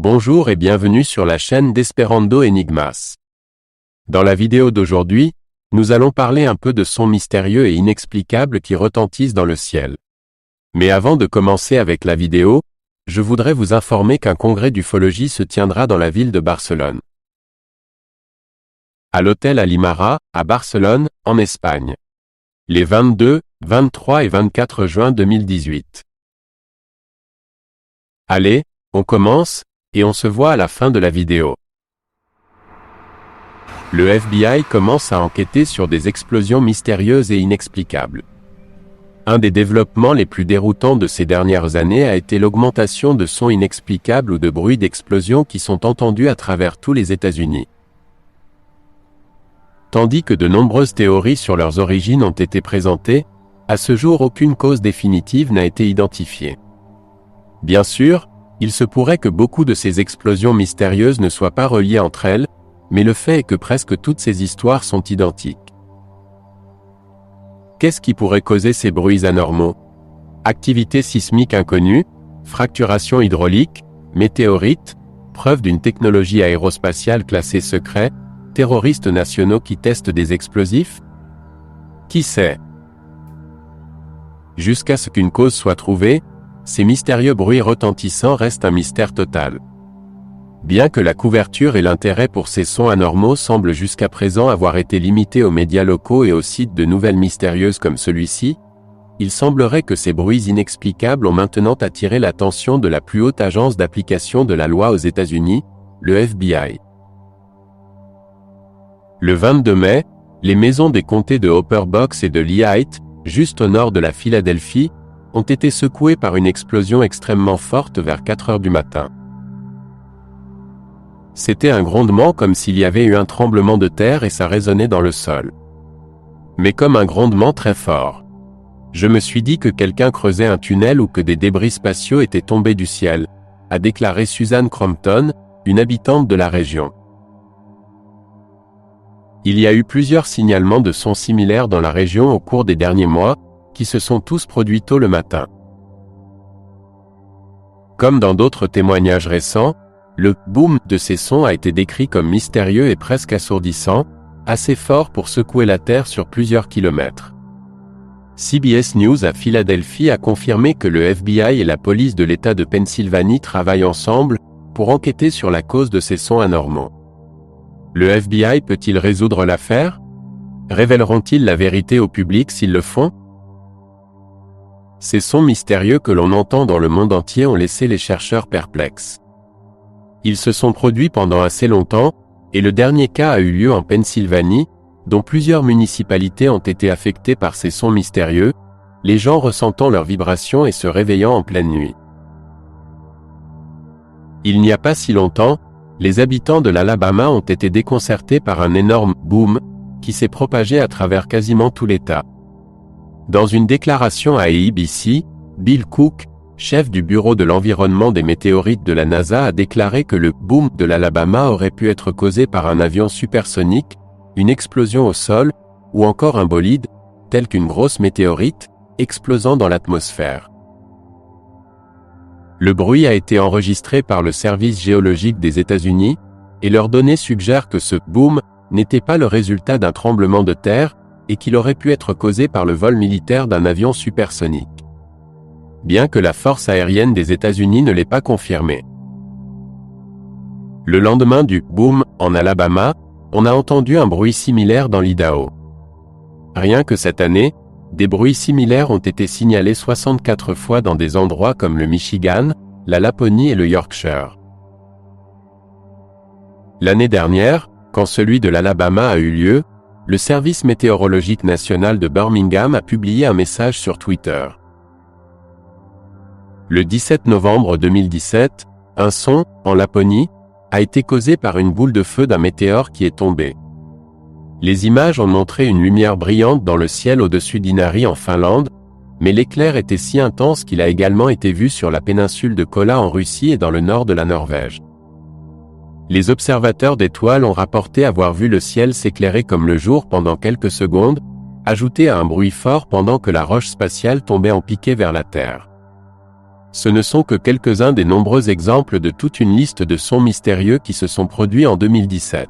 Bonjour et bienvenue sur la chaîne d'Esperando Enigmas. Dans la vidéo d'aujourd'hui, nous allons parler un peu de sons mystérieux et inexplicables qui retentissent dans le ciel. Mais avant de commencer avec la vidéo, je voudrais vous informer qu'un congrès d'ufologie se tiendra dans la ville de Barcelone. À l'hôtel Alimara, à Barcelone, en Espagne. Les 22, 23 et 24 juin 2018. Allez, on commence, et on se voit à la fin de la vidéo. Le FBI commence à enquêter sur des explosions mystérieuses et inexplicables. Un des développements les plus déroutants de ces dernières années a été l'augmentation de sons inexplicables ou de bruits d'explosion qui sont entendus à travers tous les États-Unis. Tandis que de nombreuses théories sur leurs origines ont été présentées, à ce jour aucune cause définitive n'a été identifiée. Bien sûr, il se pourrait que beaucoup de ces explosions mystérieuses ne soient pas reliées entre elles, mais le fait est que presque toutes ces histoires sont identiques. Qu'est-ce qui pourrait causer ces bruits anormaux? Activité sismique inconnue, fracturation hydraulique, météorites, preuve d'une technologie aérospatiale classée secret, terroristes nationaux qui testent des explosifs? Qui sait? Jusqu'à ce qu'une cause soit trouvée, ces mystérieux bruits retentissants restent un mystère total. Bien que la couverture et l'intérêt pour ces sons anormaux semblent jusqu'à présent avoir été limités aux médias locaux et aux sites de nouvelles mystérieuses comme celui-ci, il semblerait que ces bruits inexplicables ont maintenant attiré l'attention de la plus haute agence d'application de la loi aux États-Unis, le FBI. Le 22 mai, les maisons des comtés de Upper Box et de Lehigh, juste au nord de la Philadelphie, ont été secouées par une explosion extrêmement forte vers 4 heures du matin. C'était un grondement comme s'il y avait eu un tremblement de terre et ça résonnait dans le sol. Mais comme un grondement très fort. Je me suis dit que quelqu'un creusait un tunnel ou que des débris spatiaux étaient tombés du ciel, a déclaré Susan Crompton, une habitante de la région. Il y a eu plusieurs signalements de sons similaires dans la région au cours des derniers mois, qui se sont tous produits tôt le matin. Comme dans d'autres témoignages récents, le « boom » de ces sons a été décrit comme mystérieux et presque assourdissant, assez fort pour secouer la Terre sur plusieurs kilomètres. CBS News à Philadelphie a confirmé que le FBI et la police de l'État de Pennsylvanie travaillent ensemble pour enquêter sur la cause de ces sons anormaux. Le FBI peut-il résoudre l'affaire? Révéleront-ils la vérité au public s'ils le font? Ces sons mystérieux que l'on entend dans le monde entier ont laissé les chercheurs perplexes. Ils se sont produits pendant assez longtemps, et le dernier cas a eu lieu en Pennsylvanie, dont plusieurs municipalités ont été affectées par ces sons mystérieux, les gens ressentant leurs vibrations et se réveillant en pleine nuit. Il n'y a pas si longtemps, les habitants de l'Alabama ont été déconcertés par un énorme « boom » qui s'est propagé à travers quasiment tout l'État. Dans une déclaration à ABC, Bill Cook, chef du bureau de l'environnement des météorites de la NASA, a déclaré que le « boom » de l'Alabama aurait pu être causé par un avion supersonique, une explosion au sol, ou encore un bolide, tel qu'une grosse météorite, explosant dans l'atmosphère. Le bruit a été enregistré par le Service géologique des États-Unis, et leurs données suggèrent que ce « boom » n'était pas le résultat d'un tremblement de terre, et qu'il aurait pu être causé par le vol militaire d'un avion supersonique. Bien que la force aérienne des États-Unis ne l'ait pas confirmé. Le lendemain du « boom » en Alabama, on a entendu un bruit similaire dans l'Idaho. Rien que cette année, des bruits similaires ont été signalés 64 fois dans des endroits comme le Michigan, la Laponie et le Yorkshire. L'année dernière, quand celui de l'Alabama a eu lieu, le service météorologique national de Birmingham a publié un message sur Twitter. Le 17 novembre 2017, un son, en Laponie, a été causé par une boule de feu d'un météore qui est tombé. Les images ont montré une lumière brillante dans le ciel au-dessus d'Inari en Finlande, mais l'éclair était si intense qu'il a également été vu sur la péninsule de Kola en Russie et dans le nord de la Norvège. Les observateurs d'étoiles ont rapporté avoir vu le ciel s'éclairer comme le jour pendant quelques secondes, ajouté à un bruit fort pendant que la roche spatiale tombait en piqué vers la Terre. Ce ne sont que quelques-uns des nombreux exemples de toute une liste de sons mystérieux qui se sont produits en 2017.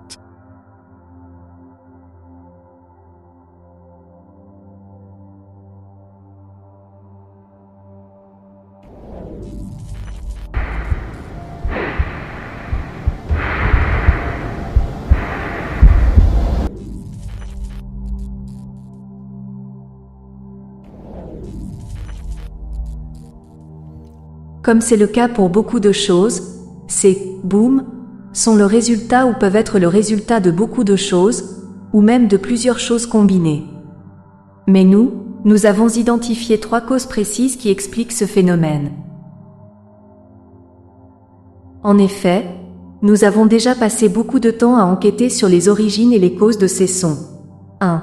Comme c'est le cas pour beaucoup de choses, ces « boum » sont le résultat ou peuvent être le résultat de beaucoup de choses, ou même de plusieurs choses combinées. Mais nous avons identifié 3 causes précises qui expliquent ce phénomène. En effet, nous avons déjà passé beaucoup de temps à enquêter sur les origines et les causes de ces sons. 1.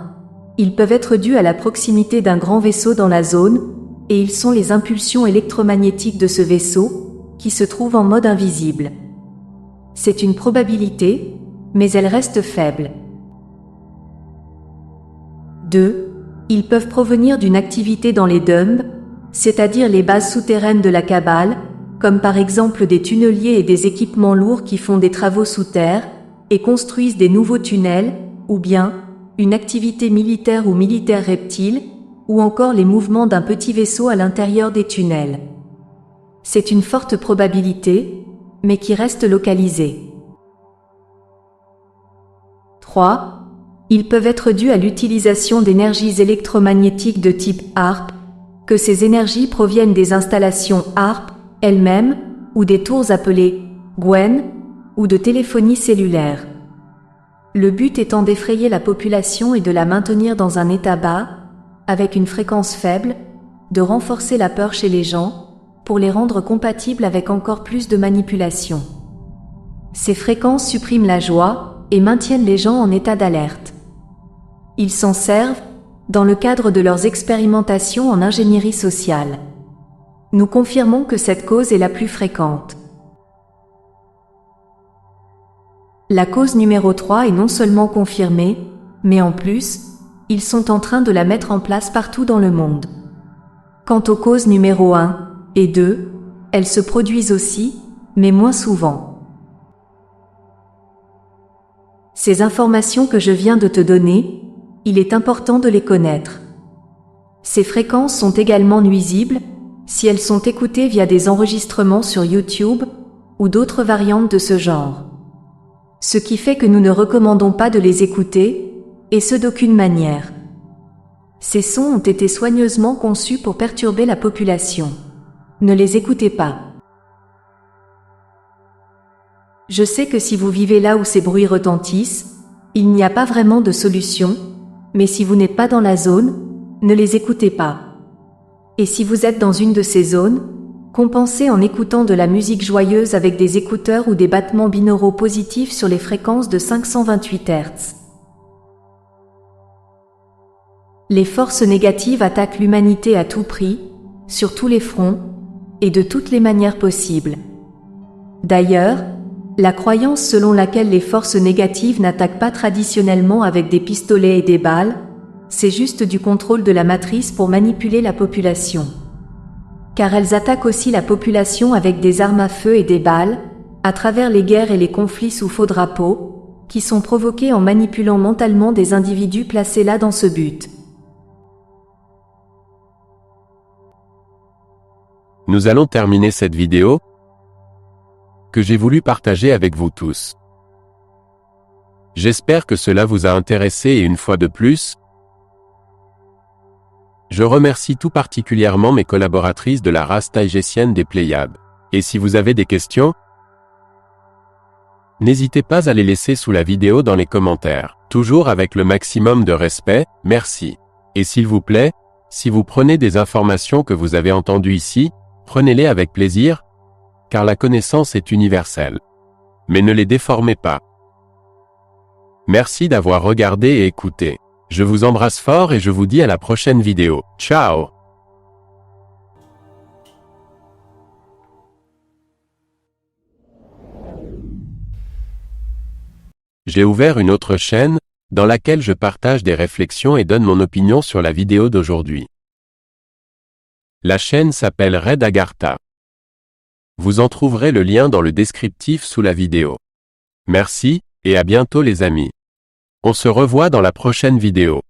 Ils peuvent être dus à la proximité d'un grand vaisseau dans la zone, et ils sont les impulsions électromagnétiques de ce vaisseau, qui se trouve en mode invisible. C'est une probabilité, mais elle reste faible. 2. Ils peuvent provenir d'une activité dans les dumps, c'est-à-dire les bases souterraines de la cabale, comme par exemple des tunneliers et des équipements lourds qui font des travaux sous terre, et construisent des nouveaux tunnels, ou bien, une activité militaire ou militaire reptile, ou encore les mouvements d'un petit vaisseau à l'intérieur des tunnels. C'est une forte probabilité, mais qui reste localisée. 3. Ils peuvent être dus à l'utilisation d'énergies électromagnétiques de type HAARP, que ces énergies proviennent des installations HAARP elles-mêmes, ou des tours appelées Gwen, ou de téléphonie cellulaire. Le but étant d'effrayer la population et de la maintenir dans un état bas, avec une fréquence faible, de renforcer la peur chez les gens, pour les rendre compatibles avec encore plus de manipulation. Ces fréquences suppriment la joie et maintiennent les gens en état d'alerte. Ils s'en servent dans le cadre de leurs expérimentations en ingénierie sociale. Nous confirmons que cette cause est la plus fréquente. La cause numéro 3 est non seulement confirmée, mais en plus, ils sont en train de la mettre en place partout dans le monde. Quant aux causes numéro 1 et 2, elles se produisent aussi, mais moins souvent. Ces informations que je viens de te donner, il est important de les connaître. Ces fréquences sont également nuisibles, si elles sont écoutées via des enregistrements sur YouTube, ou d'autres variantes de ce genre. Ce qui fait que nous ne recommandons pas de les écouter, et ce d'aucune manière. Ces sons ont été soigneusement conçus pour perturber la population. Ne les écoutez pas. Je sais que si vous vivez là où ces bruits retentissent, il n'y a pas vraiment de solution, mais si vous n'êtes pas dans la zone, ne les écoutez pas. Et si vous êtes dans une de ces zones, compensez en écoutant de la musique joyeuse avec des écouteurs ou des battements binauraux positifs sur les fréquences de 528 Hz. Les forces négatives attaquent l'humanité à tout prix, sur tous les fronts, et de toutes les manières possibles. D'ailleurs, la croyance selon laquelle les forces négatives n'attaquent pas traditionnellement avec des pistolets et des balles, c'est juste du contrôle de la matrice pour manipuler la population. Car elles attaquent aussi la population avec des armes à feu et des balles, à travers les guerres et les conflits sous faux drapeaux, qui sont provoqués en manipulant mentalement des individus placés là dans ce but. Nous allons terminer cette vidéo que j'ai voulu partager avec vous tous. J'espère que cela vous a intéressé et une fois de plus, je remercie tout particulièrement mes collaboratrices de la race taïgésienne des Pléiades. Et si vous avez des questions, n'hésitez pas à les laisser sous la vidéo dans les commentaires. Toujours avec le maximum de respect, merci. Et s'il vous plaît, si vous prenez des informations que vous avez entendues ici, prenez-les avec plaisir, car la connaissance est universelle. Mais ne les déformez pas. Merci d'avoir regardé et écouté. Je vous embrasse fort et je vous dis à la prochaine vidéo. Ciao! J'ai ouvert une autre chaîne, dans laquelle je partage des réflexions et donne mon opinion sur la vidéo d'aujourd'hui. La chaîne s'appelle Red Agartha. Vous en trouverez le lien dans le descriptif sous la vidéo. Merci, et à bientôt les amis. On se revoit dans la prochaine vidéo.